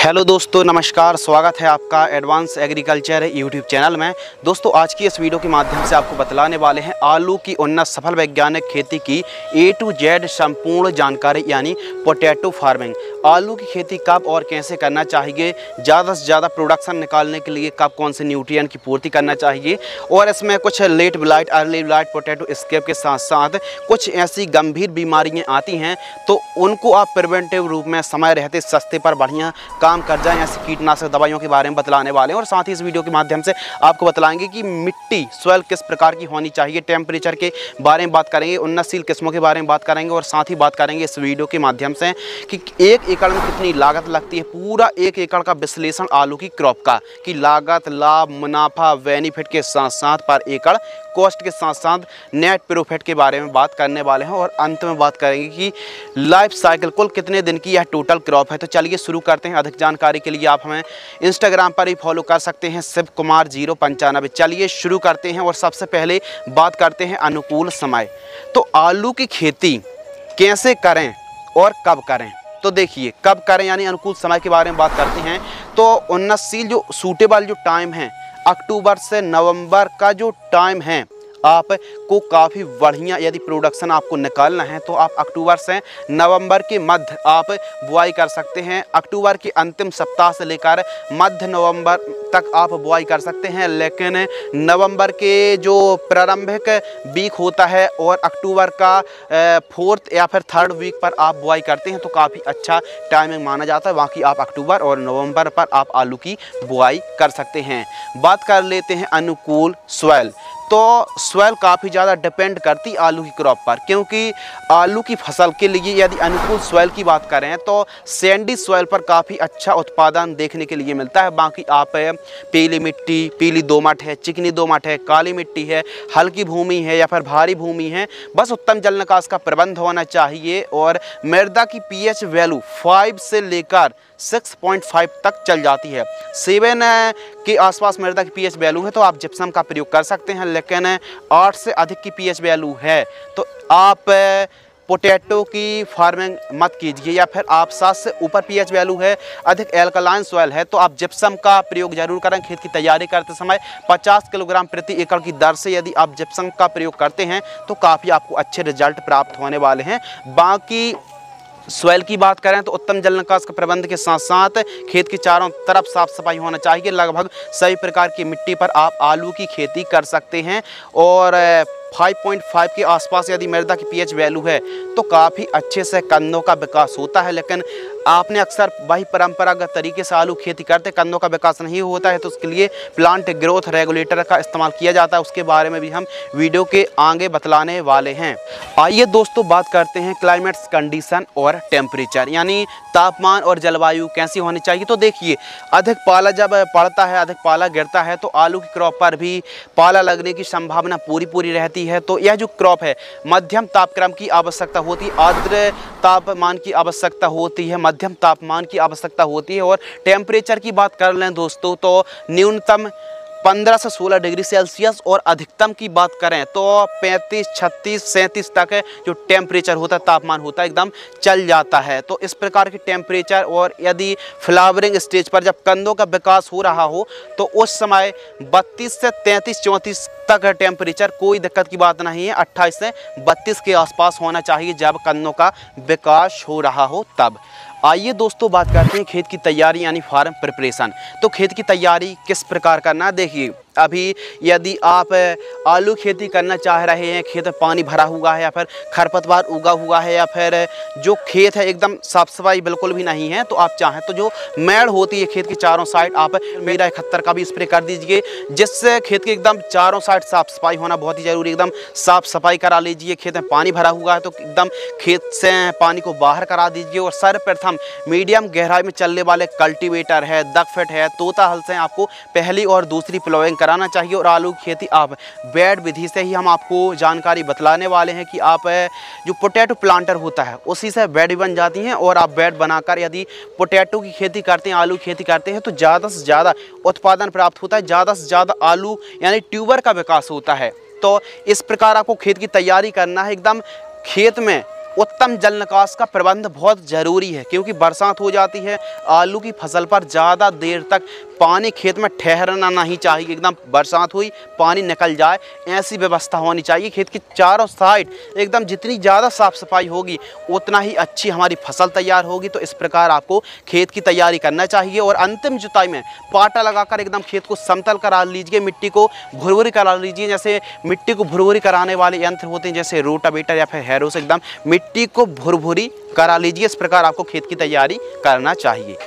Hello दोस्तों, नमस्कार। स्वागत है आपका एडवांस एग्रीकल्चर यूट्यूब चैनल में। दोस्तों, आज की इस वीडियो के माध्यम से आपको बतलाने वाले हैं आलू की उन्नत सफल वैज्ञानिक खेती की A to Z संपूर्ण जानकारी, यानी पोटैटो फार्मिंग। आलू की खेती कब और कैसे करना चाहिए, ज़्यादा से ज़्यादा प्रोडक्शन निकालने के लिए कब कौन से न्यूट्रिएंट की पूर्ति करना चाहिए, और इसमें कुछ late blight, early blight, potato scab के साथ साथ कुछ ऐसी गंभीर बीमारियाँ आती हैं तो उनको आप प्रिवेंटिव रूप में समय रहते सस्ते पर बढ़िया काम कर जाएं, ऐसी कीटनाशक दवाइयों के बारे में बतलाने वाले हैं। और साथ ही इस वीडियो के माध्यम से आपको बतलाएंगे कि मिट्टी सॉइल किस प्रकार की होनी चाहिए, टेम्परेचर के बारे में बात करेंगे, उन्नतशील किस्मों के बारे में बात करेंगे, और साथ ही बात करेंगे इस वीडियो के माध्यम से कि 1 एकड़ में कितनी लागत लगती है। पूरा 1 एकड़ का विश्लेषण आलू की क्रॉप का, कि लागत, लाभ, मुनाफा, बेनिफिट के साथ साथ पर एकड़ कॉस्ट के साथ साथ नेट प्रॉफिट के बारे में बात करने वाले हैं। और अंत में बात करेंगे कि लाइफ साइकिल कुल कितने दिन की यह टोटल क्रॉप है। तो चलिए शुरू करते हैं। अधिक जानकारी के लिए आप हमें इंस्टाग्राम पर ही फॉलो कर सकते हैं, शिव कुमार 095। चलिए शुरू करते हैं और सबसे पहले बात करते हैं अनुकूल समय। तो आलू की खेती कैसे करें और कब करें। तो देखिए, कब करें यानी अनुकूल समय के बारे में बात करते हैं। तो उन्नतशील जो सूटेबल जो टाइम है, अक्टूबर से नवंबर का जो टाइम है, आपको काफ़ी बढ़िया यदि प्रोडक्शन आपको निकालना है तो आप अक्टूबर से नवंबर के मध्य आप बुआई कर सकते हैं। अक्टूबर के अंतिम सप्ताह से लेकर मध्य नवंबर तक आप बुआई कर सकते हैं, लेकिन नवंबर के जो प्रारंभिक वीक होता है और अक्टूबर का 4th या फिर 3rd वीक पर आप बुआई करते हैं तो काफ़ी अच्छा टाइमिंग माना जाता है। बाकी आप अक्टूबर और नवंबर पर आप आलू की बुआई कर सकते हैं। बात कर लेते हैं अनुकूल सॉइल। तो सॉइल काफ़ी ज़्यादा डिपेंड करती आलू की क्रॉप पर, क्योंकि आलू की फसल के लिए यदि अनुकूल सॉइल की बात करें तो सैंडी सॉइल पर काफ़ी अच्छा उत्पादन देखने के लिए मिलता है। बाकी आप पीली मिट्टी, पीली दोमट है, चिकनी दोमट है, काली मिट्टी है, हल्की भूमि है या फिर भारी भूमि है, बस उत्तम जल निकास का प्रबंध होना चाहिए। और मृदा की पीएच वैल्यू 5 से लेकर 6.5 तक चल जाती है। 7 के आसपास मृदा की पीएच वैल्यू है तो आप जिप्सम का प्रयोग कर सकते हैं, लेकिन 8 से अधिक की पीएच वैल्यू है तो आप पोटैटो की फार्मिंग मत कीजिए। या फिर आप 7 से ऊपर पीएच वैल्यू है, अधिक एल्कलाइन सॉइल है तो आप जिप्सम का प्रयोग जरूर करें। खेत की तैयारी करते समय 50 किलोग्राम प्रति एकड़ की दर से यदि आप जिप्सम का प्रयोग करते हैं तो काफ़ी आपको अच्छे रिजल्ट प्राप्त होने वाले हैं। बाकी सॉइल की बात करें तो उत्तम जल निकास के प्रबंध के साथ साथ खेत की चारों तरफ साफ सफाई होना चाहिए। लगभग सभी प्रकार की मिट्टी पर आप आलू की खेती कर सकते हैं। और 5.5 के आसपास यदि मृदा की पीएच वैल्यू है तो काफ़ी अच्छे से कंदों का विकास होता है। लेकिन आपने अक्सर वही परंपरागत तरीके से आलू खेती करते, कंदों का विकास नहीं होता है तो उसके लिए प्लांट ग्रोथ रेगुलेटर का इस्तेमाल किया जाता है। उसके बारे में भी हम वीडियो के आगे बतलाने वाले हैं। आइए दोस्तों, बात करते हैं क्लाइमेट्स कंडीशन और टेम्परेचर, यानी तापमान और जलवायु कैसी होनी चाहिए। तो देखिए, अधिक पाला जब पड़ता है, अधिक पाला गिरता है तो आलू की क्रॉप पर भी पाला लगने की संभावना पूरी रहती है। तो यह जो क्रॉप है, मध्यम तापक्रम की आवश्यकता होती है, आर्द्र तापमान की आवश्यकता होती है, मध्यम तापमान की आवश्यकता होती है। और टेम्परेचर की बात कर लें दोस्तों तो न्यूनतम 15 से 16 डिग्री सेल्सियस और अधिकतम की बात करें तो 35, 36, 37 तक जो टेम्परेचर होता है, तापमान होता है, एकदम चल जाता है। तो इस प्रकार के टेम्परेचर, और यदि फ्लावरिंग स्टेज पर जब कंदों का विकास हो रहा हो तो उस समय 32 से 33, 34 तक टेम्परेचर, कोई दिक्कत की बात नहीं है। 28 से 32 के आसपास होना चाहिए जब कंदों का विकास हो रहा हो तब। आइए दोस्तों, बात करते हैं खेत की तैयारी यानी फार्म प्रिपरेशन। तो खेत की तैयारी किस प्रकार करना, देखिए अभी यदि आप आलू खेती करना चाह रहे हैं, खेत में पानी भरा हुआ है या फिर खरपतवार उगा हुआ है या फिर जो खेत है एकदम साफ सफाई बिल्कुल भी नहीं है, तो आप चाहें तो जो मैड़ होती है खेत के चारों साइड, आप मेरा 71 का भी स्प्रे कर दीजिए, जिससे खेत के एकदम चारों साइड साफ सफाई होना बहुत ही ज़रूरी। एकदम साफ सफाई करा लीजिए। खेत में पानी भरा हुआ है तो एकदम खेत से पानी को बाहर करा दीजिए। और सर्वप्रथम मीडियम गहराई में चलने वाले कल्टीवेटर है, डगफिट है, तोता हल से आपको पहली और दूसरी प्लोइंग कराना चाहिए। और आलू की खेती आप बेड विधि से ही हम आपको जानकारी बतलाने वाले हैं कि आप जो पोटैटो प्लांटर होता है उसी से बेड बन जाती हैं। और आप बेड बनाकर यदि पोटैटो की खेती करते हैं, आलू की खेती करते हैं तो ज़्यादा से ज़्यादा उत्पादन प्राप्त होता है, ज़्यादा से ज़्यादा आलू यानी ट्यूबर का विकास होता है। तो इस प्रकार आपको खेत की तैयारी करना है। एकदम खेत में उत्तम जल निकास का प्रबंध बहुत ज़रूरी है, क्योंकि बरसात हो जाती है, आलू की फसल पर ज़्यादा देर तक पानी खेत में ठहरना नहीं चाहिए। एकदम बरसात हुई पानी निकल जाए, ऐसी व्यवस्था होनी चाहिए। खेत की चारों साइड एकदम जितनी ज़्यादा साफ़ सफाई होगी उतना ही अच्छी हमारी फसल तैयार होगी। तो इस प्रकार आपको खेत की तैयारी करना चाहिए और अंतिम जुताई में पाटा लगाकर एकदम खेत को समतल करा लीजिए, मिट्टी को भुरभुरी करा लीजिए। जैसे मिट्टी को भुरभुरी कराने वाले यंत्र होते हैं जैसे रोटावेटर या फिर हैरो से एकदम मिट्टी को भुरभुरी करा लीजिए। इस प्रकार आपको खेत की तैयारी करना चाहिए।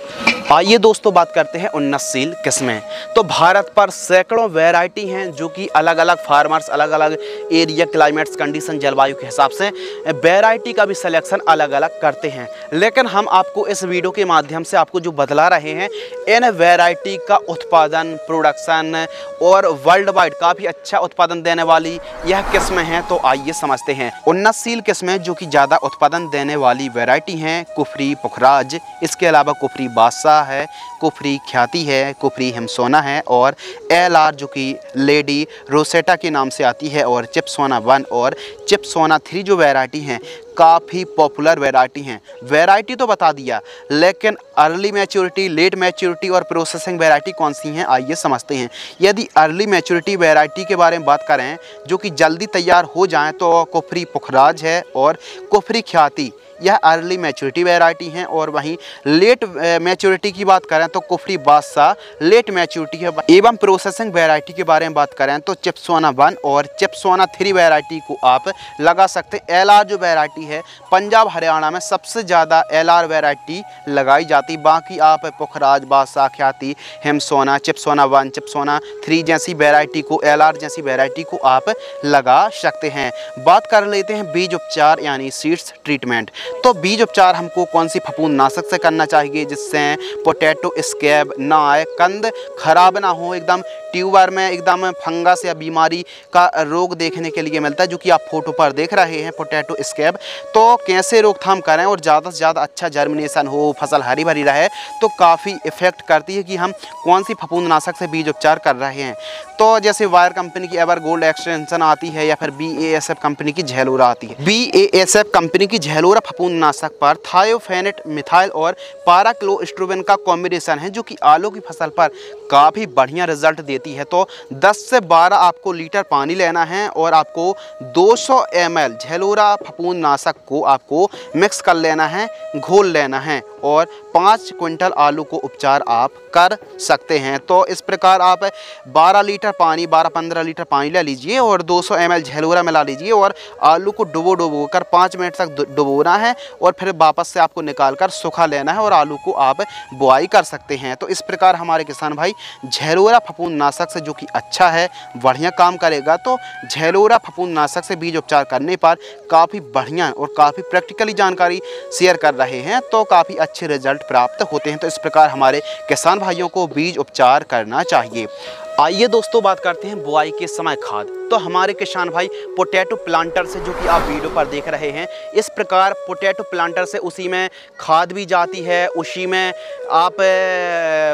आइए दोस्तों बात करते हैं उन्नतशील किस्में। तो भारत पर सैकड़ों वैरायटी हैं जो कि अलग अलग फार्मर्स अलग अलग एरिया, क्लाइमेट्स, कंडीशन, जलवायु के हिसाब से वैरायटी का भी सिलेक्शन अलग अलग करते हैं। लेकिन हम आपको इस वीडियो के माध्यम से आपको जो बतला रहे हैं, इन वैरायटी का उत्पादन, प्रोडक्शन और वर्ल्ड वाइड काफ़ी अच्छा उत्पादन देने वाली यह किस्में हैं। तो आइए समझते हैं। उन्नतशील किस्में जो कि ज़्यादा उत्पादन देने वाली वैरायटी हैं, कुफरी पुखराज, इसके अलावा कुफरी बादशाह है, कुफरी ख्याति है, कुफरी हिमसोना है और LR जो कि लेडी रोसेटा के नाम से आती है, और चिपसोना 1 और चिपसोना 3 जो वैरायटी हैं काफ़ी पॉपुलर वैरायटी हैं। वैरायटी तो बता दिया, लेकिन अर्ली मैच्योरिटी, लेट मैच्योरिटी और प्रोसेसिंग वैरायटी कौन सी हैं आइए समझते हैं। यदि अर्ली मैच्योरिटी वैरायटी के बारे में बात करें जो कि जल्दी तैयार हो जाएं तो कुफरी पुखराज है और कुफरी ख्याति, यह अर्ली मैच्योरिटी वैरायटी हैं। और वहीं लेट मैच्योरिटी की बात करें तो कुफरी बादशाह लेट मैच्योरिटी है। एवं प्रोसेसिंग वैरायटी के बारे में बात करें तो चिपसोना 1 और चिपसोना 3 वैरायटी को आप लगा सकते हैं। LR जो वैरायटी है पंजाब हरियाणा में सबसे ज़्यादा LR वैरायटी लगाई जाती। बाकी आप पुखराज, बादशाह, ख्याति, हिमसोना, चिपसोना 1, चिपसोना 3 जैसी वैरायटी को, LR जैसी वैरायटी को आप लगा सकते हैं। बात कर लेते हैं बीज उपचार यानी सीड्स ट्रीटमेंट। तो बीज उपचार हमको कौन सी फफूंदनाशक से करना चाहिए जिससे पोटैटो स्कैब ना आए, कंद खराब ना हो, एकदम ट्यूबर में एकदम फंगस या बीमारी का रोग देखने के लिए मिलता है जो कि आप फोटो पर देख रहे हैं, पोटैटो स्कैब। तो कैसे रोकथाम करें और ज़्यादा से ज़्यादा अच्छा जर्मिनेशन हो, फसल हरी भरी रहे, तो काफ़ी इफ़ेक्ट करती है कि हम कौन सी फफूंदनाशक से बीज उपचार कर रहे हैं। तो जैसे वायर कंपनी की एवर गोल्ड एक्सटेंशन आती है या फिर BASF कंपनी की झेलोरा आती है। BASF कंपनी की झेलोरा फफूंदनाशक पर थायोफेनेट मिथाइल और पाराक्लोस्ट्रोबिन का कॉम्बिनेशन है जो कि आलू की फसल पर काफ़ी बढ़िया रिजल्ट देती है। तो 10 से 12 आपको लीटर पानी लेना है और आपको 200 ml झेलोरा फफूंदनाशक को आपको मिक्स कर लेना है, घोल लेना है और 5 क्विंटल आलू को उपचार आप कर सकते हैं। तो इस प्रकार आप 12 लीटर पानी, 12-15 लीटर पानी ले लीजिए और 200 ml झेलोरा मिला लीजिए और आलू को डुबो कर 5 मिनट तक डुबोना है और फिर वापस से आपको निकाल कर सूखा लेना है और आलू को आप बुआई कर सकते हैं। तो इस प्रकार हमारे किसान भाई झेलोरा फफूंदनाशक से जो कि अच्छा है, बढ़िया काम करेगा। तो झेलोरा फफूंदनाशक से बीज उपचार करने पर काफ़ी बढ़िया और काफ़ी प्रैक्टिकली जानकारी शेयर कर रहे हैं, तो काफ़ी अच्छे रिजल्ट प्राप्त होते हैं। तो इस प्रकार हमारे किसान भाइयों को बीज उपचार करना चाहिए। आइए दोस्तों बात करते हैं बुआई के समय खाद। तो हमारे किसान भाई पोटैटो प्लांटर से जो कि आप वीडियो पर देख रहे हैं, इस प्रकार पोटैटो प्लांटर से उसी में खाद भी जाती है, उसी में आप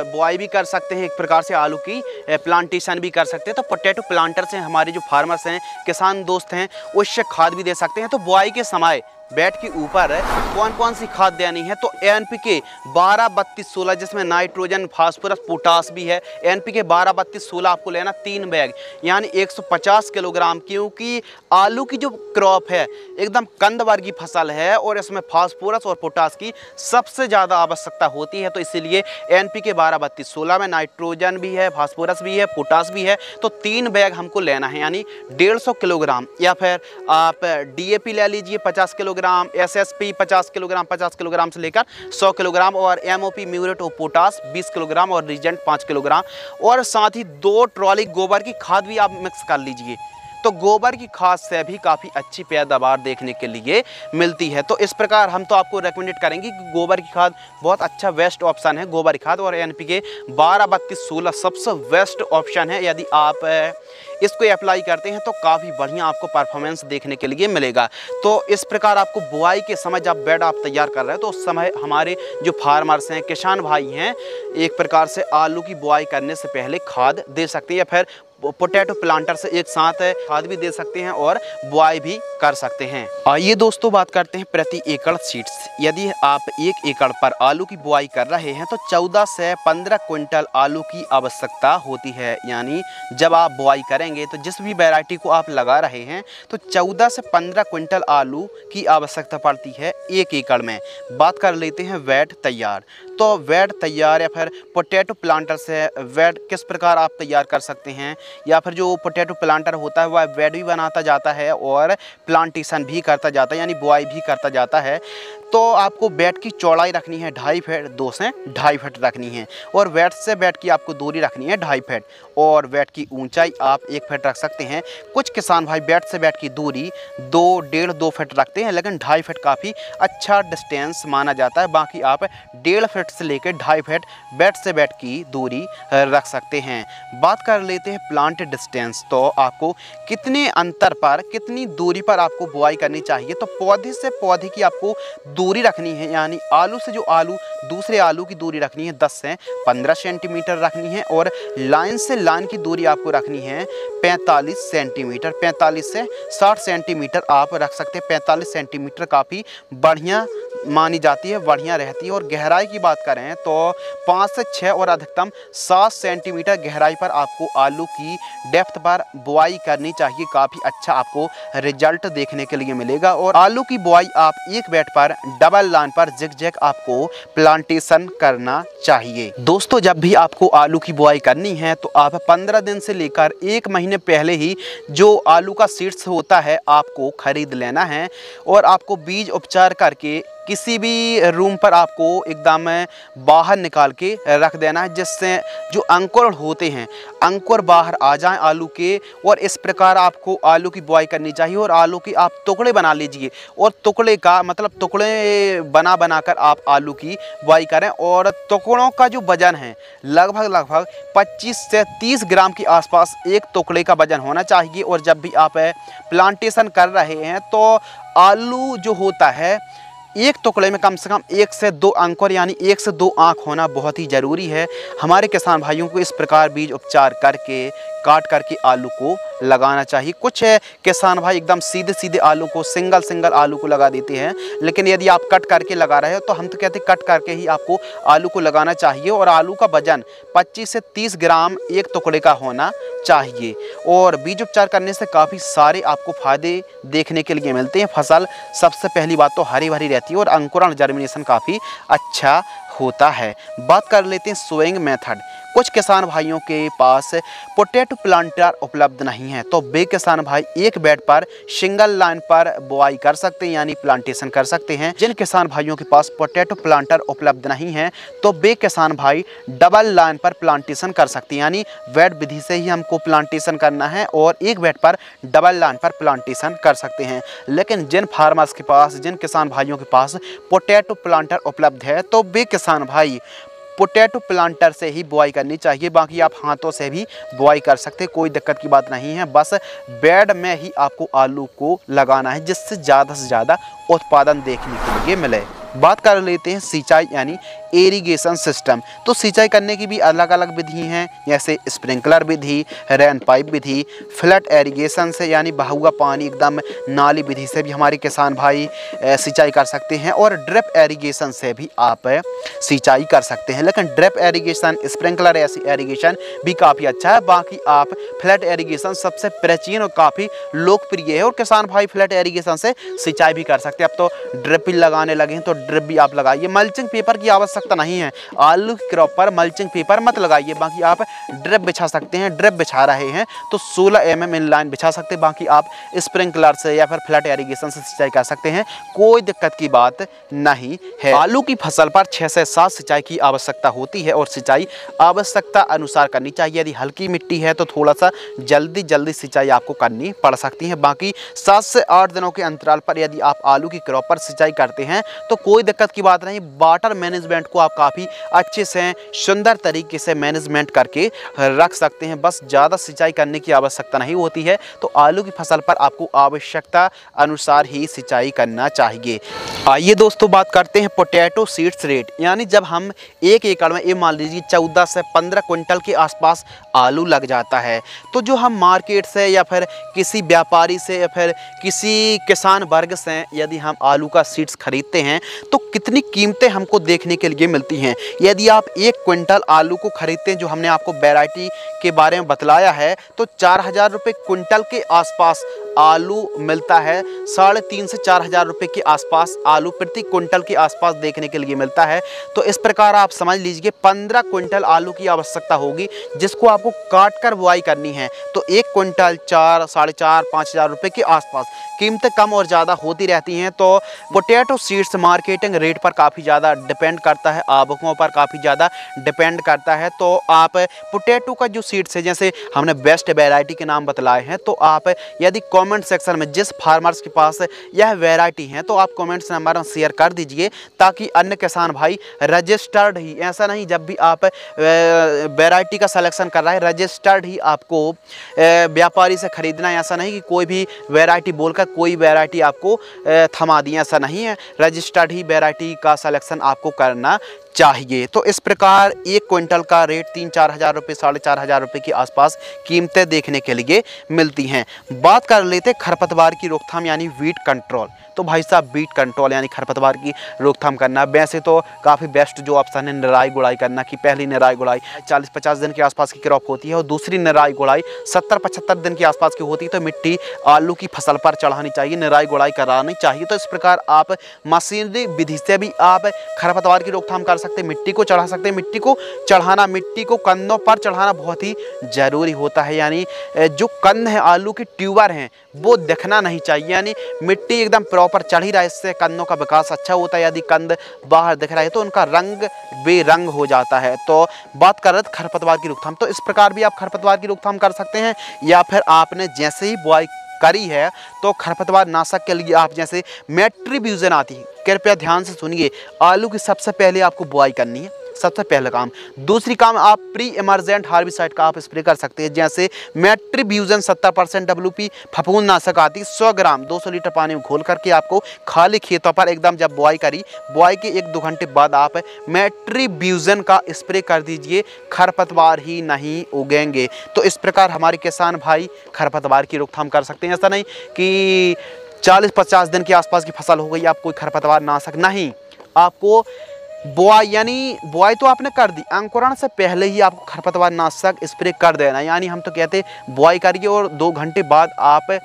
बुआई भी कर सकते हैं, एक प्रकार से आलू की प्लांटेशन भी कर सकते हैं। तो पोटैटो प्लांटर से हमारे जो फार्मर्स हैं, किसान दोस्त हैं, उससे खाद भी दे सकते हैं। तो बुआई के समय बेड के ऊपर कौन कौन सी खाद देनी है, तो NPK 12-32-16 जिसमें नाइट्रोजन, फास्फोरस, पोटास भी है। NPK 12-32-16 आपको लेना 3 बैग यानी 150 किलोग्राम, क्योंकि आलू की जो क्रॉप है एकदम कंद वर्गीय फसल है और इसमें फास्फोरस और पोटास की सबसे ज़्यादा आवश्यकता होती है। तो इसीलिए NPK 12-32-16 में नाइट्रोजन भी है, फास्फोरस भी है, पोटास भी है। तो 3 बैग हमको लेना है यानी 150 किलोग्राम, या फिर आप DAP ले लीजिए 50 किलोग्राम, SSP 50 किलोग्राम से लेकर 100 किलोग्राम और MOP muriate of potash 20 kilogram और रीजेंट 5 किलोग्राम, और साथ ही 2 ट्रॉली गोबर की खाद भी आप मिक्स कर लीजिए। तो गोबर की खाद से भी काफ़ी अच्छी पैदावार देखने के लिए मिलती है। तो इस प्रकार हम तो आपको रेकमेंडेड करेंगे कि गोबर की खाद बहुत अच्छा बेस्ट ऑप्शन है, गोबर की खाद। और NPK 12-32-16 सबसे बेस्ट ऑप्शन है। यदि आप इसको अप्लाई करते हैं तो काफ़ी बढ़िया आपको परफॉर्मेंस देखने के लिए मिलेगा। तो इस प्रकार आपको बुआई के समय जब बेड आप तैयार कर रहे हैं तो उस समय हमारे जो फार्मर्स हैं, किसान भाई हैं, एक प्रकार से आलू की बुआई करने से पहले खाद दे सकते हैं या फिर पोटैटो प्लांटर से एक साथ खाद भी दे सकते हैं और बुआई भी कर सकते हैं। आइए दोस्तों बात करते हैं प्रति एकड़ सीड्स। यदि आप 1 एकड़ पर आलू की बुआई कर रहे हैं तो 14 से 15 क्विंटल आलू की आवश्यकता होती है। यानी जब आप बुआई करेंगे तो जिस भी वैरायटी को आप लगा रहे हैं तो 14 से 15 क्विंटल आलू की आवश्यकता पड़ती है 1 एकड़ में। बात कर लेते हैं वेड तैयार। तो वेड तैयार या फिर पोटैटो प्लांटर से वेड किस प्रकार आप तैयार कर सकते हैं, या फिर जो पोटैटो प्लांटर होता है वह वेड भी बनाता जाता है और प्लांटेशन भी करता जाता है, यानी बुआई भी करता जाता है। तो आपको बेड की चौड़ाई रखनी है 2.5 फीट, 2 से 2.5 फीट रखनी है, और बेड से बेड की आपको दूरी रखनी है 2.5 फीट, और बेड की ऊंचाई आप 1 फीट रख सकते हैं। कुछ किसान भाई बेड से बेड की दूरी 2 फीट रखते हैं, लेकिन 2.5 फीट काफ़ी अच्छा डिस्टेंस माना जाता है। बाकी आप 1.5 फीट से लेकर 2.5 फीट बेड से बेड की दूरी रख सकते हैं। बात कर लेते हैं प्लांट डिस्टेंस। तो आपको कितने अंतर पर, कितनी दूरी पर आपको बुआई करनी चाहिए। तो पौधे से पौधे की आपको दूरी रखनी है, यानी आलू से जो आलू दूसरे आलू की दूरी रखनी है 10 से 15 सेंटीमीटर रखनी है, और लाइन से लाइन की दूरी आपको रखनी है 45 सेंटीमीटर। 45 से 60 सेंटीमीटर आप रख सकते हैं। 45 सेंटीमीटर काफ़ी बढ़िया मानी जाती है, बढ़िया रहती है। और गहराई की बात करें तो 5 से 6 और अधिकतम 7 सेंटीमीटर गहराई पर आपको आलू की डेप्थ पर बुआई करनी चाहिए। काफ़ी अच्छा आपको रिजल्ट देखने के लिए मिलेगा। और आलू की बुआई आप एक बेड पर डबल लाइन पर जिग-जैग आपको प्लांटेशन करना चाहिए। दोस्तों जब भी आपको आलू की बुआई करनी है तो आप 15 दिन से लेकर 1 महीने पहले ही जो आलू का सीड्स होता है आपको खरीद लेना है, और आपको बीज उपचार करके किसी भी रूम पर आपको एकदम बाहर निकाल के रख देना है, जिससे जो अंकुर होते हैं अंकुर बाहर आ जाएं आलू के। और इस प्रकार आपको आलू की बुआई करनी चाहिए, और आलू की आप टुकड़े बना लीजिए, और टुकड़े का मतलब टुकड़े बनाकर आप आलू की बुआई करें। और टुकड़ों का जो वजन है लगभग 25 से 30 ग्राम के आसपास एक टुकड़े का वजन होना चाहिए। और जब भी आप प्लांटेशन कर रहे हैं तो आलू जो होता है एक टुकड़े में कम से कम 1 से 2 अंकुर यानी 1 से 2 आँख होना बहुत ही ज़रूरी है। हमारे किसान भाइयों को इस प्रकार बीज उपचार करके काट करके आलू को लगाना चाहिए। कुछ किसान भाई एकदम सीधे आलू को सिंगल आलू को लगा देते हैं, लेकिन यदि आप कट करके लगा रहे हो तो हम तो कहते हैं कट करके ही आपको आलू को लगाना चाहिए। और आलू का वजन 25 से 30 ग्राम एक टुकड़े का होना चाहिए। और बीज उपचार करने से काफ़ी सारे आपको फायदे देखने के लिए मिलते हैं। फसल सबसे पहली बात तो हरी भरी रहती है, और अंकुरण जर्मिनेशन काफ़ी अच्छा होता है। बात कर लेते हैं सोइंग मेथड। कुछ किसान भाइयों के पास पोटैटो प्लांटर उपलब्ध नहीं है, तो वे किसान भाई एक बेड पर सिंगल लाइन पर बुआई कर सकते हैं, यानी प्लांटेशन कर सकते हैं। जिन किसान भाइयों के पास पोटैटो प्लांटर उपलब्ध नहीं है तो वे किसान भाई डबल लाइन पर प्लांटेशन कर सकते हैं, यानी बेड विधि से ही हमको प्लांटेशन करना है और एक बेड पर डबल लाइन पर प्लांटेशन कर सकते हैं। लेकिन जिन फार्मर्स के पास, जिन किसान भाइयों के पास पोटैटो प्लांटर उपलब्ध है तो वे किसान भाई पोटैटो प्लांटर से ही बुआई करनी चाहिए। बाकी आप हाथों से भी बुआई कर सकते हैं, कोई दिक्कत की बात नहीं है। बस बेड में ही आपको आलू को लगाना है, जिससे ज़्यादा से ज़्यादा उत्पादन देखने के लिए मिले। बात कर लेते हैं सिंचाई यानी इरिगेशन सिस्टम। तो सिंचाई करने की भी अलग अलग विधि हैं, जैसे स्प्रिंकलर विधि, रेन पाइप विधि, फ्लड इरिगेशन से यानी बहा हुआ पानी एकदम नाली विधि से भी हमारे किसान भाई सिंचाई कर सकते हैं, और ड्रिप इरिगेशन से भी आप सिंचाई कर सकते हैं। लेकिन ड्रिप इरिगेशन, स्प्रिंकलर इरिगेशन भी काफ़ी अच्छा है। बाकी आप फ्लड इरिगेशन सबसे प्राचीन और काफ़ी लोकप्रिय है, और किसान भाई फ्लड इरिगेशन से सिंचाई भी कर सकते हैं। अब तो ड्रिप भी लगाने लगे हैं तो ड्रिप भी आप लगाइए। मल्चिंग पेपर की आवश्यकता नहीं है, आलू की क्रॉप पर मल्चिंग पेपर मत लगाइए। बाकी आप ड्रिप बिछा सकते हैं, ड्रिप बिछा रहे हैं तो 16 mm इन लाइन बिछा सकते हैं। बाकी आप स्प्रिंकलर से या फिर फ्लड इरिगेशन से सिंचाई कर सकते हैं, कोई दिक्कत की बात नहीं है। आलू की फसल पर 6 से 7 सिंचाई की आवश्यकता होती है, और सिंचाई आवश्यकता अनुसार करनी चाहिए। यदि हल्की मिट्टी है तो थोड़ा सा जल्दी सिंचाई आपको करनी पड़ सकती है। बाकी 7 से 8 दिनों के अंतराल पर यदि आप आलू की क्रॉप पर सिंचाई करते हैं तो कोई कोई दिक्कत की बात नहीं। वाटर मैनेजमेंट को आप काफ़ी अच्छे से सुंदर तरीके से मैनेजमेंट करके रख सकते हैं। बस ज़्यादा सिंचाई करने की आवश्यकता नहीं होती है। तो आलू की फसल पर आपको आवश्यकता अनुसार ही सिंचाई करना चाहिए। आइए दोस्तों बात करते हैं पोटैटो सीड्स रेट, यानी जब हम 1 एकड़ में ये मान लीजिए 14 से 15 क्विंटल के आसपास आलू लग जाता है, तो जो हम मार्केट से या फिर किसी व्यापारी से या फिर किसी किसान वर्ग से यदि हम आलू का सीड्स खरीदते हैं तो कितनी कीमतें हमको देखने के लिए मिलती हैं। यदि आप 1 क्विंटल आलू को खरीदते हैं, जो हमने आपको वैरायटी के बारे में बतलाया है, तो 4000 रुपये क्विंटल के आसपास आलू मिलता है। 3.5 से 4000 रुपये के आसपास आलू प्रति क्विंटल के आसपास देखने के लिए मिलता है। तो इस प्रकार आप समझ लीजिए 15 क्विंटल आलू की आवश्यकता होगी, जिसको आपको काट कर बुआई करनी है। तो 1 क्विंटल 4, 4.5, 5000 रुपये के आसपास कीमतें कम और ज़्यादा होती रहती हैं। तो पोटैटो सीड्स मार्केटिंग रेट पर काफ़ी ज़्यादा डिपेंड करता है, आवकों पर काफ़ी ज़्यादा डिपेंड करता है। तो आप पोटैटो का जो सीड्स है, जैसे हमने बेस्ट वैरायटी के नाम बतलाए हैं, तो आप यदि कमेंट सेक्शन में जिस फार्मर्स के पास यह वैरायटी है तो आप कमेंट्स नंबर में शेयर कर दीजिए, ताकि अन्य किसान भाई रजिस्टर्ड ही, ऐसा नहीं जब भी आप वैरायटी का सिलेक्शन कर रहा है रजिस्टर्ड ही आपको व्यापारी से खरीदना है। ऐसा नहीं कि कोई भी वैरायटी बोलकर कोई वैरायटी आपको थमा दी, ऐसा नहीं है। रजिस्टर्ड ही वैरायटी का सिलेक्शन आपको करना चाहिए। तो इस प्रकार 1 क्विंटल का रेट 3-4 हज़ार रुपये, 4.5 रुपये के आसपास कीमतें देखने के लिए मिलती हैं। बात कर लेते खरपतवार की रोकथाम यानी वीड कंट्रोल। तो भाई साहब वीड कंट्रोल यानी खरपतवार की रोकथाम करना, वैसे तो काफ़ी बेस्ट जो ऑप्शन है निराई गुड़ाई करना, कि पहली निराई गुड़ाई 40-50 दिन के आसपास की क्रॉप होती है और दूसरी निराई गुड़ाई 70-75 दिन के आसपास की होती है। तो मिट्टी आलू की फसल पर चढ़ानी चाहिए, निराई गुड़ाई करानी चाहिए। तो इस प्रकार आप मशीनरी विधि से भी आप खरपतवार की रोकथाम कर सकते हैं, मिट्टी को चढ़ा सकते हैं। मिट्टी को चढ़ाना, मिट्टी को कंधों पर चढ़ाना बहुत ही ज़रूरी होता है, यानी जो कंध है आलू की ट्यूबर हैं वो दिखना नहीं चाहिए, यानी मिट्टी एकदम प्रॉपर चढ़ी रहा है, इससे कंधों का विकास अच्छा होता है। यदि कंध बाहर दिख रहा है तो उनका रंग बेरंग हो जाता है। तो बात कर रहे थे खरपतवार की रोकथाम, तो इस प्रकार भी आप खरपतवार की रोकथाम कर सकते हैं। या फिर आपने जैसे ही बुआई करी है तो खरपतवार नाशक के लिए आप जैसे मेट्रीब्यूजन आती है, कृपया ध्यान से सुनिए, आलू की सबसे पहले आपको बुआई करनी है, सबसे पहला काम। दूसरी काम, आप प्री इमर्जेंट हार्बिसाइड का आप स्प्रे कर सकते हैं, जैसे मेट्रीब्यूजन 70% WP फफूंदनाशक आती है, 100 ग्राम 200 लीटर पानी में घोल करके आपको खाली खेतों पर एकदम जब बुआई करी, बुआई के 1-2 घंटे बाद आप मेट्रीब्यूजन का स्प्रे कर दीजिए, खरपतवार ही नहीं उगेंगे। तो इस प्रकार हमारे किसान भाई खरपतवार की रोकथाम कर सकते हैं। ऐसा नहीं कि 40-50 दिन के आसपास की फसल हो गई आप कोई खरपतवार नाशक नहीं, आपको बुआई यानी बुआई तो आपने कर दी, अंकुरण से पहले ही आपको खरपतवार नाशक स्प्रे कर देना। यानी हम तो कहते हैं बुआई करिए और 2 घंटे बाद आप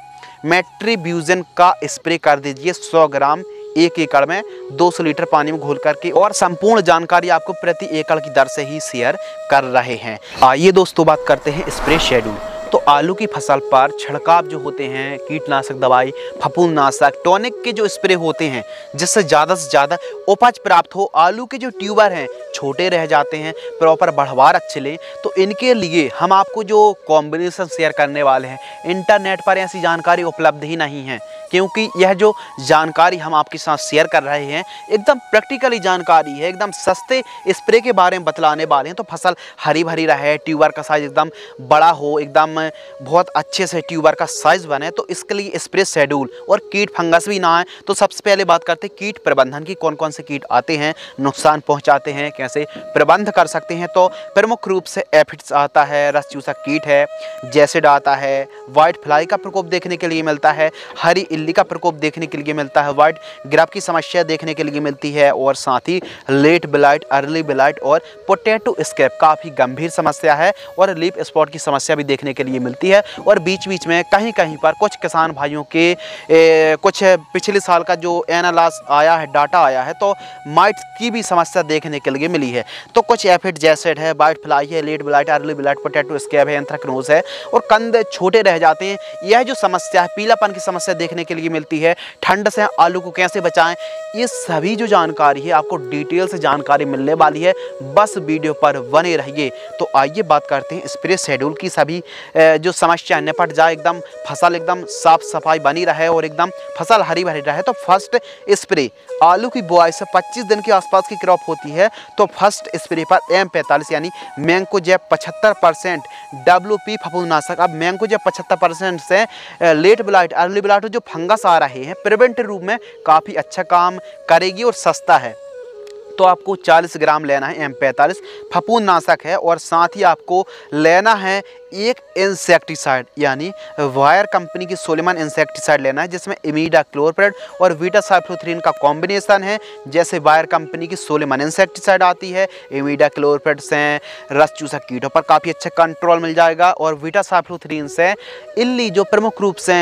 मेट्रीब्यूजन का स्प्रे कर दीजिए 100 ग्राम 1 एकड़ में 200 लीटर पानी में घोल करके। और संपूर्ण जानकारी आपको प्रति एकड़ की दर से ही शेयर कर रहे हैं। आइए दोस्तों बात करते हैं स्प्रे शेड्यूल। तो आलू की फसल पर छिड़काव जो होते हैं कीटनाशक दवाई, फफूंदनाशक, टॉनिक के जो स्प्रे होते हैं जिससे ज़्यादा से ज़्यादा उपज प्राप्त हो, आलू के जो ट्यूबर हैं छोटे रह जाते हैं, प्रॉपर बढ़वार अच्छे लें, तो इनके लिए हम आपको जो कॉम्बिनेशन शेयर करने वाले हैं, इंटरनेट पर ऐसी जानकारी उपलब्ध ही नहीं है, क्योंकि यह जो जानकारी हम आपके साथ शेयर कर रहे हैं एकदम प्रैक्टिकली जानकारी है, एकदम सस्ते स्प्रे के बारे में बतलाने वाले हैं। तो फसल हरी भरी रहे, ट्यूबर का साइज़ एकदम बड़ा हो, एकदम बहुत अच्छे से ट्यूबर का साइज़ बने, तो इसके लिए स्प्रे शेड्यूल और कीट फंगस भी ना आए। तो सबसे पहले बात करते हैं कीट प्रबंधन की, कौन कौन से कीट आते हैं, नुकसान पहुँचाते हैं, कैसे प्रबंध कर सकते हैं। तो प्रमुख रूप से एफिड्स आता है, रस चूसक कीट है, जैसिड आता है, वाइट फ्लाई का प्रकोप देखने के लिए मिलता है, हरी इल्ली का प्रकोप देखने के लिए मिलता है, वाइट ग्राफ की समस्या देखने के लिए मिलती है, और साथ ही लेट ब्लाइट, अर्ली ब्लाइट और पोटैटो स्कैब काफ़ी गंभीर समस्या है, और लीफ स्पॉट की समस्या भी देखने के लिए मिलती है। और बीच बीच में कहीं कहीं पर कुछ किसान भाइयों के कुछ पिछले साल का जो एनालास आया है, डाटा आया है, तो माइट्स की भी समस्या देखने के लिए मिली है। तो कुछ एफिड, जैसिड है, वाइट फ्लाई है, late blight, early blight, potato scab है, एंथ्रेक्नोज है, और कंद छोटे रह जाते हैं। यह जो समस्या है, पीलापन की समस्या देखने के के लिए मिलती है, ठंड से आलू को कैसे बचाएं, ये सभी जो जानकारी है आपको डिटेल से जानकारी मिलने वाली है। बस वीडियो पर बने रहिए। तो आइए बात करते हैं स्प्रे शेड्यूल की। सभी जो समस्या निपट जाए, एकदम फसल एकदम साफ सफाई बनी रहे और एकदम फसल हरी भरी रहे। तो फर्स्ट स्प्रे, आलू की बुआई से 25 दिन के आसपास की क्रॉप होती है तो फर्स्ट स्प्रे पर M45 यानी मैंकोजेब 75% WP फफूंदनाशक। अब मैंकोजेब 75% से लेट ब्लाइट, अर्ली ब्लाइट जो फंगस आ रहे हैं प्रिवेंटिव रूप में काफ़ी अच्छा काम करेगी और सस्ता है। तो आपको 40 ग्राम लेना है M45 फफूंदनाशक है, और साथ ही आपको लेना है एक इंसेक्टिसाइड यानी वायर कंपनी की सोलेमन इंसेक्टिसाइड लेना है, जिसमें इमीडाक्लोप्रिड और वीटासाइक्लोथ्रीन का कॉम्बिनेशन है। जैसे वायर कंपनी की सोलेमन इंसेक्टिसाइड आती है, इमीडाक्लोप्रिड से रस चूसक कीटों पर काफ़ी अच्छा कंट्रोल मिल जाएगा, और वीटासाइक्लोथ्रीन से इल्ली जो प्रमुख रूप से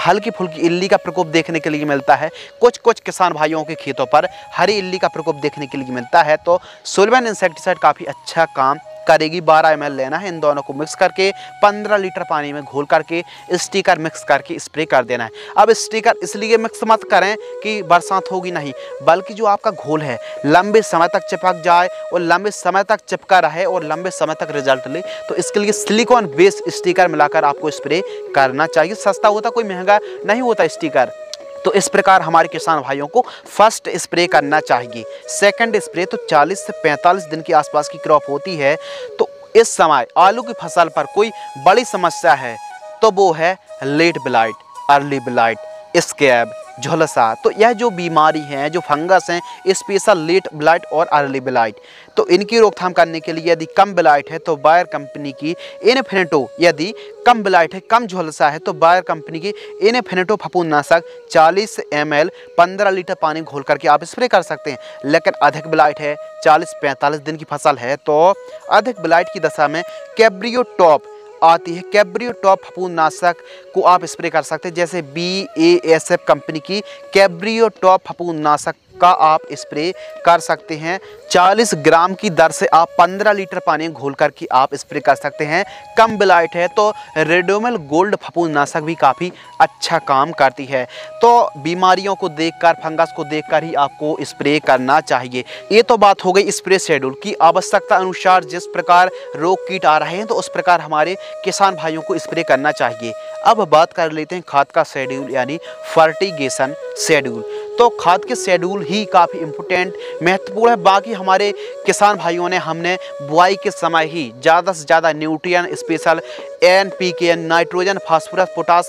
हल्की फुल्की इल्ली का प्रकोप देखने के लिए मिलता है, कुछ किसान भाइयों के खेतों पर हरी इल्ली का प्रकोप देखने के लिए मिलता है। तो सोलेमन इंसेक्टिसाइड काफ़ी अच्छा काम करेगी। 12 ml लेना है। इन दोनों को मिक्स करके 15 लीटर पानी में घोल करके स्टिकर मिक्स करके स्प्रे कर देना है। अब स्टिकर इसलिए मिक्स मत करें कि बरसात होगी, नहीं, बल्कि जो आपका घोल है लंबे समय तक चिपक जाए और लंबे समय तक चिपका रहे और लंबे समय तक रिजल्ट ले, तो इसके लिए सिलिकॉन बेस्ड स्टिकर मिलाकर आपको स्प्रे करना चाहिए। सस्ता होता, कोई महंगा नहीं होता स्टिकर। तो इस प्रकार हमारे किसान भाइयों को फर्स्ट स्प्रे करना चाहिए। सेकंड स्प्रे तो 40 से 45 दिन के आसपास की क्रॉप होती है, तो इस समय आलू की फसल पर कोई बड़ी समस्या है तो वो है late blight, early blight, scab, झुलसा। तो यह जो बीमारी है, जो फंगस हैं, स्पेशल लेट ब्लाइट और अर्ली ब्लाइट, तो इनकी रोकथाम करने के लिए यदि कम ब्लाइट है तो बायर कंपनी की इनफिनिटो, यदि कम ब्लाइट है, कम झुलसा है तो बायर कंपनी की इनफिनिटो फफूंदनाशक 40 ml 15 लीटर पानी घोल करके आप स्प्रे कर सकते हैं। लेकिन अधिक ब्लाइट है, 40-45 दिन की फसल है, तो अधिक ब्लाइट की दशा में कैब्रियो टॉप आती है, कैब्रियो टॉप फफूंदनाशक को आप स्प्रे कर सकते हैं। जैसे BASF कंपनी की कैब्रियो टॉप फफूंदनाशक का आप स्प्रे कर सकते हैं। 40 ग्राम की दर से आप 15 लीटर पानी घोल करके आप स्प्रे कर सकते हैं। कम ब्लाइट है तो रेडोमिल गोल्ड फफूंदनाशक भी काफ़ी अच्छा काम करती है। तो बीमारियों को देखकर, फंगस को देखकर ही आपको स्प्रे करना चाहिए। ये तो बात हो गई स्प्रे शेड्यूल की। आवश्यकता अनुसार जिस प्रकार रोग कीट आ रहे हैं तो उस प्रकार हमारे किसान भाइयों को स्प्रे करना चाहिए। अब बात कर लेते हैं खाद का शेड्यूल यानी फर्टिगेशन शेड्यूल। तो खाद के शेड्यूल ही काफ़ी इम्पोर्टेंट, महत्वपूर्ण है। बाकी हमारे किसान भाइयों ने हमने बुआई के समय ही ज़्यादा से ज़्यादा nutrient special NPK, nitrogen, phosphorus, potash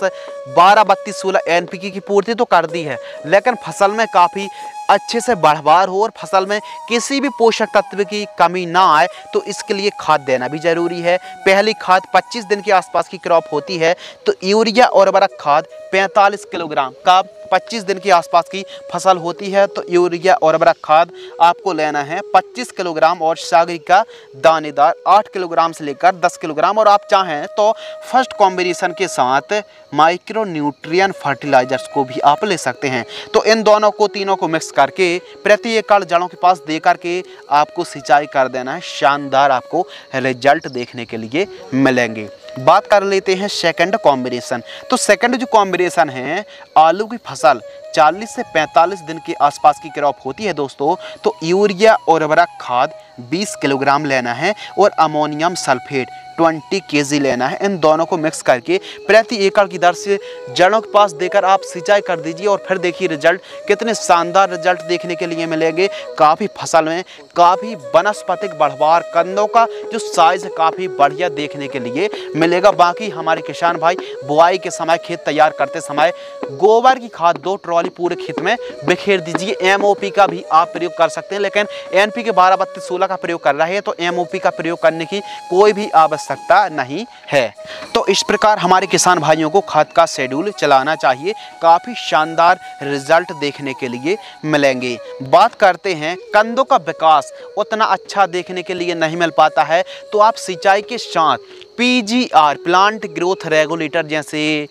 12-32-16 NPK की पूर्ति तो कर दी है, लेकिन फसल में काफ़ी अच्छे से बढ़वार हो और फसल में किसी भी पोषक तत्व की कमी ना आए, तो इसके लिए खाद देना भी ज़रूरी है। पहली खाद 25 दिन के आसपास की क्रॉप होती है तो यूरिया और उर्वरक खाद 45 किलोग्राम का 25 दिन के आसपास की फसल होती है तो यूरिया और उर्वरक खाद आपको लेना है 25 किलोग्राम, और सागरिका दानेदार 8 किलोग्राम से लेकर 10 किलोग्राम। और आप चाहें तो फर्स्ट कॉम्बिनेशन के साथ माइक्रो न्यूट्रिएंट फर्टिलाइजर्स को भी आप ले सकते हैं। तो इन दोनों को, तीनों को मिक्स करके प्रति एकड़ जड़ों के पास दे करके आपको सिंचाई कर देना है। शानदार आपको रिजल्ट देखने के लिए मिलेंगे। बात कर लेते हैं सेकंड कॉम्बिनेशन। तो सेकंड जो कॉम्बिनेशन है, आलू की फसल 40 से 45 दिन के आसपास की क्रॉप होती है दोस्तों, तो यूरिया और उर्वरक खाद 20 किलोग्राम लेना है और अमोनियम सल्फेट 20 kg लेना है। इन दोनों को मिक्स करके प्रति एकड़ की दर से जड़ों के पास देकर आप सिंचाई कर दीजिए, और फिर देखिए रिजल्ट, कितने शानदार रिजल्ट देखने के लिए मिलेंगे। काफ़ी फसल में काफ़ी वनस्पतिक बढ़वार, कंदों का जो साइज है काफ़ी बढ़िया देखने के लिए मिलेगा। बाकी हमारे किसान भाई बुआई के समय, खेत तैयार करते समय गोबर की खाद 2 ट्रॉली पूरे खेत में बिखेर दीजिए। MOP का भी आप प्रयोग कर सकते हैं, लेकिन NPK 12-32-16 का प्रयोग कर रहे हैं तो MOP का प्रयोग करने की कोई भी आवश्यकता नहीं है। तो इस प्रकार हमारे किसान भाइयों को खाद का शेड्यूल चलाना चाहिए, काफ़ी शानदार रिजल्ट देखने के लिए मिलेंगे। बात करते हैं कंदों का विकास उतना अच्छा देखने के लिए नहीं मिल पाता है, तो आप सिंचाई के साथ PGR, प्लांट ग्रोथ रेगुलेटर, जैसे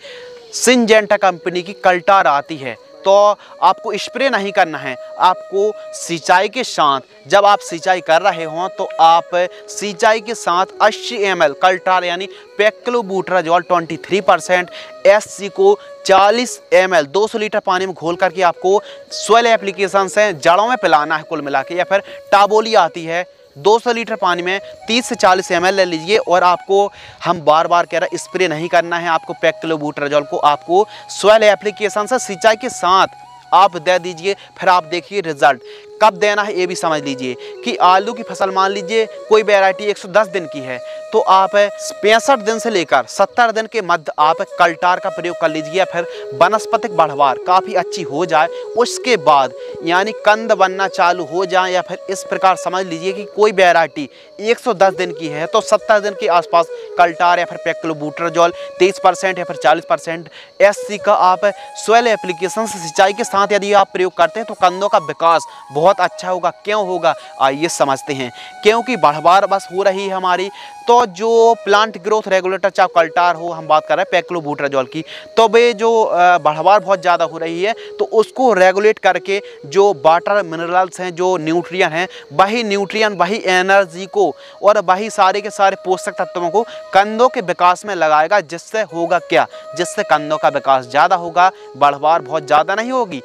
सिंजेंटा कंपनी की कल्टार आती है, तो आपको स्प्रे नहीं करना है, आपको सिंचाई के साथ, जब आप सिंचाई कर रहे हों तो आप सिंचाई के साथ 80 ml कल्टार यानी पेक्लोबुटराजोल 23% SC को 40 ml 200 लीटर पानी में घोल करके आपको सोयल एप्लीकेशन से जड़ों में पिलाना है कुल मिला के। या फिर टाबोली आती है 200 लीटर पानी में 30 से 40 ml ले लीजिए। और आपको हम बार बार कह रहे हैं स्प्रे नहीं करना है, आपको पेक्लोबुटराजोल को आपको सोयल एप्लीकेशन से सिंचाई के साथ आप दे दीजिए। फिर आप देखिए रिजल्ट कब देना है ये भी समझ लीजिए कि आलू की फसल मान लीजिए कोई वैरायटी 110 दिन की है तो आप 65 दिन से लेकर 70 दिन के मध्य आप कल्टार का प्रयोग कर लीजिए। या फिर वनस्पतिक बढ़वार काफ़ी अच्छी हो जाए उसके बाद यानी कंद बनना चालू हो जाए, या फिर इस प्रकार समझ लीजिए कि कोई वैरायटी 110 दिन की है तो 70 दिन के आसपास कल्टार या फिर पेक्लोबुटराजोल 23% या फिर 40% SC का आप सोयल एप्लीकेशन से सिंचाई के साथ यदि आप प्रयोग करते हैं तो कंदों का विकास बहुत अच्छा होगा। क्यों होगा आइए समझते हैं। क्योंकि बढ़वार बस हो रही है हमारी, तो जो प्लांट ग्रोथ रेगुलेटर चाहे कल्टार हो, हम बात कर रहे हैं पेक्लोबुटराजोल की, तो वे जो बढ़वार बहुत ज़्यादा हो रही है तो उसको रेगुलेट करके जो वाटर मिनरल्स हैं, जो न्यूट्रिएंट हैं, वही न्यूट्रिएंट वही एनर्जी को और वही सारे के सारे पोषक तत्वों को कंदों के विकास में लगाएगा। जिससे होगा क्या, जिससे कंदों का विकास ज़्यादा होगा, बढ़वार बहुत ज़्यादा नहीं होगी।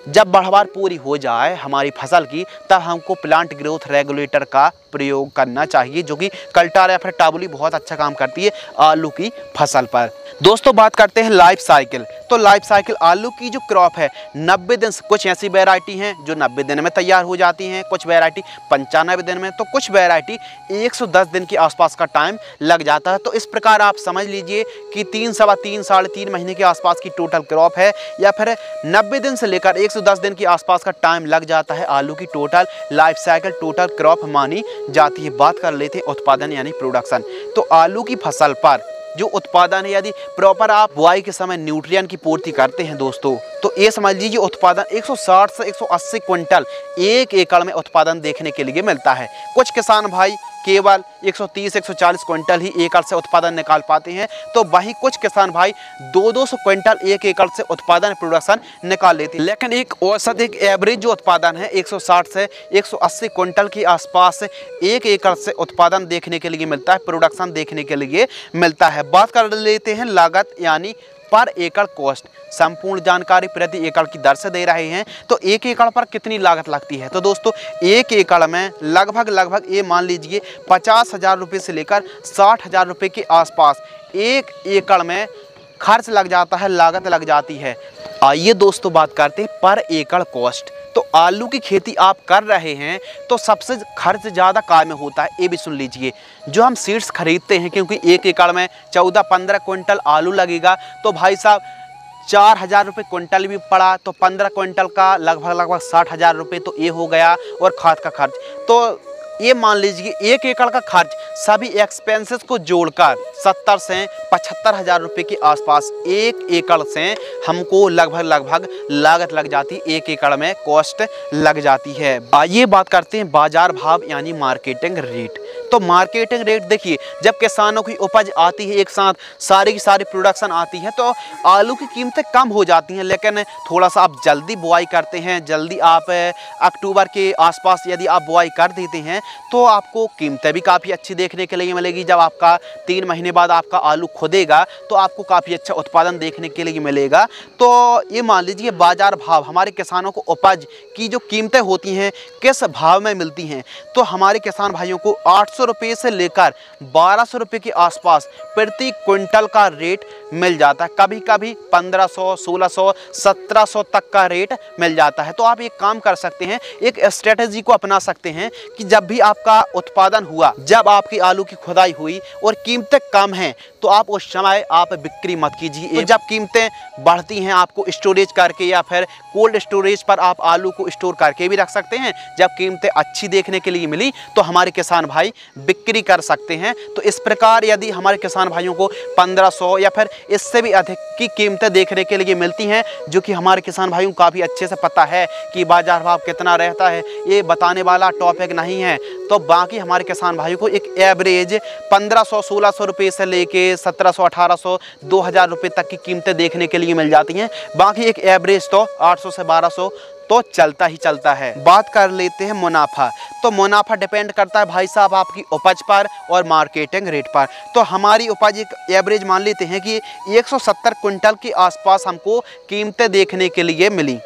जब बढ़वार पूरी हो जाए हमारी फसल की तब हमको प्लांट ग्रोथ रेगुलेटर का प्रयोग करना चाहिए, जो कि कल्टार या फिर टाबुली बहुत अच्छा काम करती है आलू की फसल पर। दोस्तों बात करते हैं लाइफ साइकिल। तो लाइफ साइकिल आलू की जो क्रॉप है 90 दिन, कुछ ऐसी वैरायटी हैं जो 90 दिन में तैयार हो जाती हैं, कुछ वैरायटी 95 दिन में, तो कुछ वैरायटी 110 दिन के आसपास का टाइम लग जाता है। तो इस प्रकार आप समझ लीजिए कि 3, सवा 3, साढ़े 3 महीने के आसपास की टोटल क्रॉप है, या फिर 90 दिन से लेकर 110 दिन के आसपास का टाइम लग जाता है आलू की total life cycle, total crop मानी जाती है। बात कर लेते हैं उत्पादन यानी प्रोडक्शन। तो आलू की फसल पर जो उत्पादन है, यदि प्रॉपर आप बुआई के समय न्यूट्रिएंट की पूर्ति करते हैं दोस्तों, तो ये समझ लीजिए उत्पादन 160 से 180 क्विंटल 1 एकड़ में उत्पादन देखने के लिए मिलता है। कुछ किसान भाई केवल 130-140 क्विंटल ही एकड़ से उत्पादन निकाल पाते हैं, तो वहीं कुछ किसान भाई 200-200 क्विंटल 1 एकड़ से उत्पादन प्रोडक्शन निकाल लेते हैं। लेकिन एक औसत, एक एवरेज जो उत्पादन है 160 से 180 क्विंटल के आसपास 1 एकड़ से उत्पादन देखने के लिए मिलता है, प्रोडक्शन देखने के लिए मिलता है। बात कर लेते हैं लागत यानी पर एकड़ कॉस्ट। संपूर्ण जानकारी प्रति एकड़ की दर से दे रहे हैं, तो 1 एकड़ पर कितनी लागत लगती है। तो दोस्तों 1 एकड़ में लगभग ये मान लीजिए 50,000 रुपये से लेकर 60,000 रुपये के आसपास 1 एकड़ में खर्च लग जाता है, लागत लग जाती है। आइए दोस्तों बात करते हैं पर एकड़ कॉस्ट। तो आलू की खेती आप कर रहे हैं तो सबसे खर्च ज़्यादा काय में होता है, ये भी सुन लीजिए। जो हम सीड्स खरीदते हैं, क्योंकि 1 एकड़ में 14-15 क्विंटल आलू लगेगा, तो भाई साहब 4,000 रुपये क्विंटल भी पड़ा तो 15 क्विंटल का लगभग 60,000 रुपये तो ये हो गया, और खाद का खर्च। तो ये मान लीजिए 1 एकड़ का खर्च सभी एक्सपेंसेस को जोड़कर 70 से 75,000 रुपये के आसपास 1 एकड़ से हमको लगभग लागत लग जाती है, 1 एकड़ में कॉस्ट लग जाती है। आइए बात करते हैं बाजार भाव यानी मार्केटिंग रेट। तो मार्केटिंग रेट देखिए, जब किसानों की उपज आती है एक साथ सारी की सारी प्रोडक्शन आती है तो आलू की कीमतें कम हो जाती हैं। लेकिन थोड़ा सा आप जल्दी बुआई करते हैं, जल्दी आप अक्टूबर के आसपास यदि आप बुआई कर देते हैं तो आपको कीमतें भी काफ़ी अच्छी देखने के लिए मिलेगी। जब आपका 3 महीने बाद आपका आलू खुदेगा तो आपको काफ़ी अच्छा उत्पादन देखने के लिए मिलेगा। तो ये मान लीजिए बाजार भाव, हमारे किसानों को उपज की जो कीमतें होती हैं किस भाव में मिलती हैं, तो हमारे किसान भाइयों को 800 रुपये से लेकर 1200 रुपये के आसपास प्रति क्विंटल का रेट मिल जाता है। कभी कभी 1500, 1600, 1700 तक का रेट मिल जाता है। तो आप एक काम कर सकते हैं, एक स्ट्रेटेजी को अपना सकते हैं कि जब भी आपका उत्पादन हुआ, जब आपकी आलू की खुदाई हुई और कीमतें कम हैं, तो आप उस समय आप बिक्री मत कीजिए। तो जब कीमतें बढ़ती हैं आपको स्टोरेज करके या फिर कोल्ड स्टोरेज पर आप आलू को स्टोर करके भी रख सकते हैं। जब कीमतें अच्छी देखने के लिए मिली तो हमारे किसान भाई बिक्री कर सकते हैं। तो इस प्रकार यदि हमारे किसान भाइयों को 1500 या फिर इससे भी अधिक की कीमतें देखने के लिए मिलती हैं, जो कि हमारे किसान भाइयों को काफ़ी अच्छे से पता है कि बाजार भाव कितना रहता है, ये बताने वाला टॉपिक नहीं है। तो बाकी हमारे किसान भाइयों को एक एवरेज 1500-1600 रुपये से लेके 1700-1800 2000 रुपये तक की कीमतें देखने के लिए मिल जाती हैं। बाकी एक एवरेज तो 800 से 1200 तो चलता ही चलता है। बात कर लेते हैं मुनाफा। तो मुनाफा डिपेंड करता है भाई साहब आपकी उपज पर और मार्केटिंग रेट पर। तो हमारी उपज एक एवरेज मान लेते हैं कि 170 क्विंटल के आसपास हमको कीमतें देखने के लिए मिली।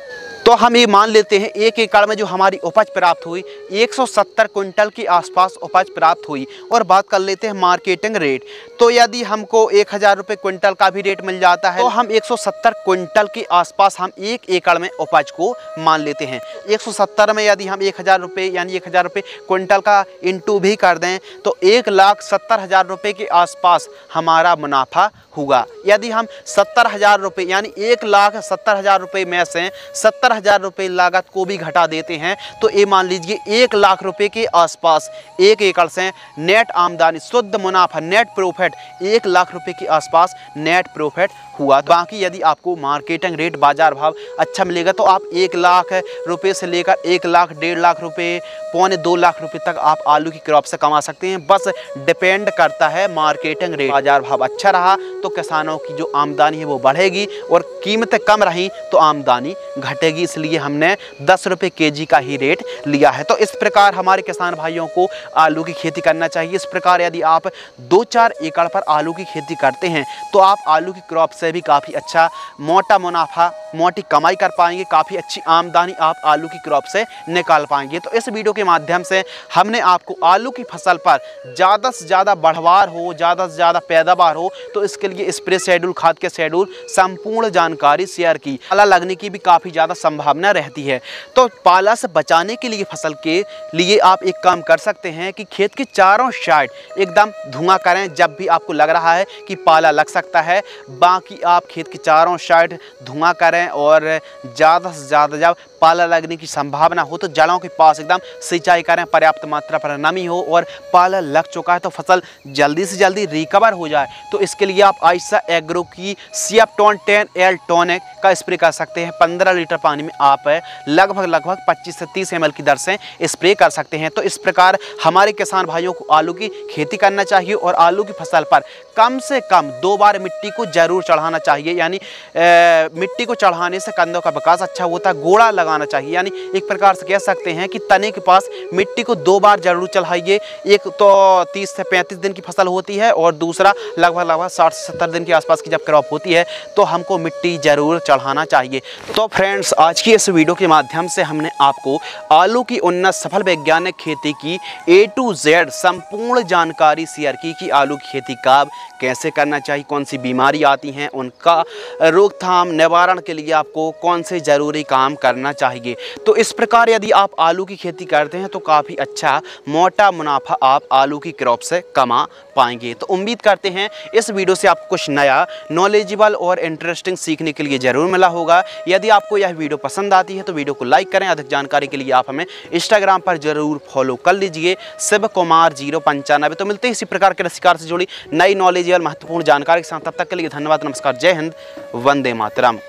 तो हम ये मान लेते हैं 1 एकड़ में जो हमारी उपज प्राप्त हुई 170 क्विंटल के आसपास उपज प्राप्त हुई। और बात कर लेते हैं मार्केटिंग रेट। तो यदि हमको 1000 रुपये क्विंटल का भी रेट मिल जाता है तो हम 170 क्विंटल के आसपास हम 1 एकड़ में उपज को मान लेते हैं। 170 में यदि हम 1000 रुपये यानी 1000 रुपये क्विंटल का इंटू भी कर दें तो 1,70,000 रुपये के आसपास हमारा मुनाफा होगा। यदि हम 70,000 रुपये यानी 1,70,000 रुपये में से 70,000 रुपये लागत को भी घटा देते हैं तो ये मान लीजिए 1 लाख रुपये के आसपास 1 एकड़ से नेट आमदनी, शुद्ध मुनाफा, नेट प्रॉफिट 1 लाख रुपये के आसपास नेट प्रॉफिट हुआ। बाकी यदि आपको मार्केटिंग रेट बाजार भाव अच्छा मिलेगा तो आप 1 लाख रुपये से लेकर 1 लाख 1.5 लाख रुपये, 1.25-2 लाख रुपये तक आप आलू की क्रॉप से कमा सकते हैं। बस डिपेंड करता है मार्केटिंग रेट। बाजार भाव अच्छा रहा तो किसानों की जो आमदनी है वो बढ़ेगी और कीमतें कम रहीं तो आमदनी घटेगी। इसलिए हमने 10 रुपये केजी का ही रेट लिया है। तो इस प्रकार हमारे किसान भाइयों को आलू की खेती करना चाहिए। इस प्रकार यदि आप 2-4 एकड़ पर आलू की खेती करते हैं तो आप आलू की क्रॉप से भी काफ़ी अच्छा मोटा मुनाफा, मोटी कमाई कर पाएंगे। काफ़ी अच्छी आमदनी आप आलू की क्रॉप से निकाल पाएंगे। तो इस वीडियो के माध्यम से हमने आपको आलू की फसल पर ज़्यादा से ज़्यादा बढ़वार हो, ज़्यादा से ज़्यादा पैदावार हो तो इसके लिए स्प्रे शेड्यूल, खाद के शेड्यूल, संपूर्ण जानकारी शेयर की। पाला लगने की भी काफ़ी ज़्यादा संभावना रहती है। तो पाला से बचाने के लिए फसल के लिए आप एक काम कर सकते हैं कि खेत के चारों साइड एकदम धुआं करें जब भी आपको लग रहा है कि पाला लग सकता है। बाकी आप खेत के चारों साइड धुआं करें और ज़्यादा से ज़्यादा जब पाला लगने की संभावना हो तो जड़ों के पास एकदम सिंचाई करें, पर्याप्त मात्रा पर नमी हो और पाला लग चुका है तो फसल जल्दी से जल्दी रिकवर हो जाए तो इसके लिए आप आयशा एग्रो की सियापटोन 10L टॉनिक का स्प्रे कर सकते हैं। 15 लीटर पानी में आप लगभग 25 से 30 ml की दर से स्प्रे कर सकते हैं। तो इस प्रकार हमारे किसान भाइयों को आलू की खेती करना चाहिए और आलू की फसल पर कम से कम 2 बार मिट्टी को जरूर चढ़ाना चाहिए। यानी मिट्टी को चढ़ाने से कंदों का विकास अच्छा होता है। गोड़ा लगाना चाहिए, यानी एक प्रकार से कह सकते हैं कि तने के पास मिट्टी को 2 बार जरूर चढ़ाइए। एक तो 30 से 35 दिन की फसल होती है और दूसरा लगभग 60 से 70 दिन के आसपास की जब क्रॉप होती है तो हमको मिट्टी जरूर चढ़ाना चाहिए। तो फ्रेंड्स, आज की इस वीडियो के माध्यम से हमने आपको आलू की उन्नत सफल वैज्ञानिक खेती की A to Z संपूर्ण जानकारी शेयर की कि आलू की खेती कब कैसे करना चाहिए, कौन सी बीमारी आती हैं, उनका रोकथाम निवारण के लिए आपको कौन से ज़रूरी काम करना चाहिए। तो इस प्रकार यदि आप आलू की खेती करते हैं तो काफ़ी अच्छा मोटा मुनाफा आप आलू की क्रॉप से कमा पाएंगे। तो उम्मीद करते हैं इस वीडियो से आपको कुछ नया, नॉलेजेबल और इंटरेस्टिंग सीखने के लिए ज़रूर मिला होगा। यदि आपको यह वीडियो पसंद आती है तो वीडियो को लाइक करें। अधिक जानकारी के लिए आप हमें इंस्टाग्राम पर ज़रूर फॉलो कर लीजिए, शिव कुमार 095। तो मिलते हैं इसी प्रकार के रसिकार से जुड़ी नई नॉलेज और महत्वपूर्ण जानकारी के साथ। तब तक के लिए धन्यवाद, नमस्कार, जय हिंद, वंदे मातरम।